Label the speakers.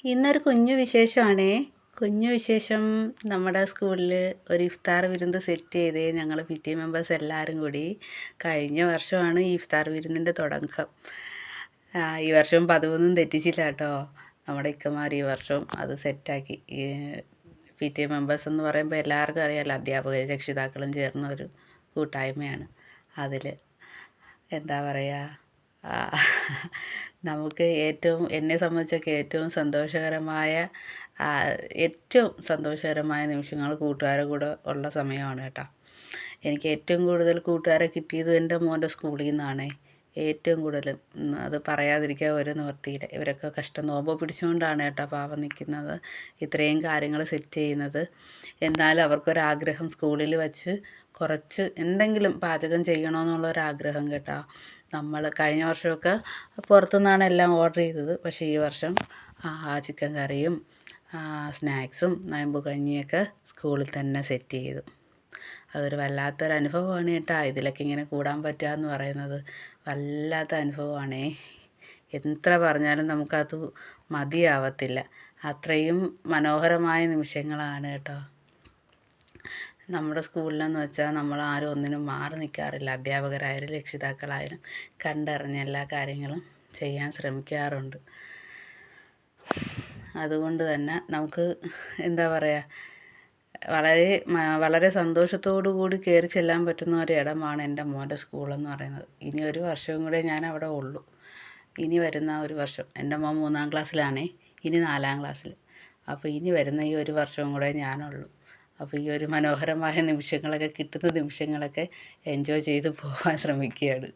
Speaker 1: ഇന്നൊരു കുഞ്ഞു വിശേഷമാണേ. കുഞ്ഞു വിശേഷം. നമ്മുടെ സ്കൂളിൽ ഒരു ഇഫ്താർ വിരുന്ന് സെറ്റ് ചെയ്തേ ഞങ്ങൾ PTA മെമ്പേഴ്സ് എല്ലാവരും കൂടി. കഴിഞ്ഞ വർഷമാണ് ഈ ഇഫ്താർ വിരുന്നിൻ്റെ തുടക്കം. ഈ വർഷവും പതിവൊന്നും തെറ്റിച്ചില്ല കേട്ടോ. നമ്മുടെ ഇക്കമാർ ഈ വർഷം അത് സെറ്റാക്കി. PTA മെമ്പേഴ്സ് എന്ന് പറയുമ്പോൾ എല്ലാവർക്കും അറിയാമല്ലോ, അധ്യാപകരും രക്ഷിതാക്കളും ചേർന്ന ഒരു കൂട്ടായ്മയാണ്. അതിൽ എന്താ പറയുക, നമുക്ക് എന്നെ സംബന്ധിച്ചൊക്കെ ഏറ്റവും സന്തോഷകരമായ നിമിഷങ്ങൾ കൂട്ടുകാരുടെ കൂടെ ഉള്ള സമയമാണ് കേട്ടോ. എനിക്ക് ഏറ്റവും കൂടുതൽ കൂട്ടുകാരെ കിട്ടിയതും എൻ്റെ മോൻ്റെ സ്കൂളിൽ നിന്നാണ്. ഏറ്റവും കൂടുതൽ അത് പറയാതിരിക്കാൻ ഒരു നിവൃത്തിയില്ല. ഇവരൊക്കെ നോമ്പ് പിടിച്ചുകൊണ്ടാണ് കേട്ടോ പാവം നിൽക്കുന്നത്, ഇത്രയും കാര്യങ്ങൾ സെറ്റ് ചെയ്യുന്നത്. എന്നാലും അവർക്കൊരാഗ്രഹം സ്കൂളിൽ വച്ച് കുറച്ച് എന്തെങ്കിലും പാചകം ചെയ്യണമെന്നുള്ളൊരാഗ്രഹം കേട്ടോ. നമ്മൾ കഴിഞ്ഞ വർഷമൊക്കെ പുറത്തുനിന്നാണ് എല്ലാം ഓർഡർ ചെയ്തത്. പക്ഷേ ഈ വർഷം ചിക്കൻ കറിയും സ്നാക്സും നോയമ്പ് കഞ്ഞിയൊക്കെ സ്കൂളിൽ തന്നെ സെറ്റ് ചെയ്തു. അതൊരു വല്ലാത്തൊരനുഭവമാണ് കേട്ടോ. ഇതിലൊക്കെ ഇങ്ങനെ കൂടാൻ പറ്റുക എന്ന് പറയുന്നത് വല്ലാത്ത അനുഭവമാണേ. എത്ര പറഞ്ഞാലും നമുക്കത് മതിയാവത്തില്ല. അത്രയും മനോഹരമായ നിമിഷങ്ങളാണ് കേട്ടോ. നമ്മുടെ സ്കൂളിലെന്ന് വെച്ചാൽ നമ്മളാരും ഒന്നിനും മാറി നിൽക്കാറില്ല. അധ്യാപകരായാലും രക്ഷിതാക്കളായാലും കണ്ടറിഞ്ഞ് എല്ലാ കാര്യങ്ങളും ചെയ്യാൻ ശ്രമിക്കാറുണ്ട്. അതുകൊണ്ട് തന്നെ നമുക്ക് എന്താ പറയുക, വളരെ സന്തോഷത്തോടു കൂടി കയറി ചെല്ലാൻ പറ്റുന്ന ഒരിടമാണ് എൻ്റെ മോൻ്റെ സ്കൂളെന്ന് പറയുന്നത്. ഇനി ഒരു വർഷവും കൂടെ ഞാൻ അവിടെ ഉള്ളൂ. ഇനി വരുന്ന ഒരു വർഷം, എൻ്റെ മോൻ 3ാം ക്ലാസ്സിലാണേ, ഇനി 4ാം ക്ലാസ്സിൽ. അപ്പോൾ ഇനി വരുന്ന ഈ ഒരു വർഷവും കൂടെ ഞാനുള്ളൂ. അപ്പോൾ ഈ ഒരു മനോഹരമായ നിമിഷങ്ങളൊക്കെ കിട്ടുന്ന നിമിഷങ്ങളൊക്കെ എൻജോയ് ചെയ്ത് പോകാൻ ശ്രമിക്കുകയാണ്.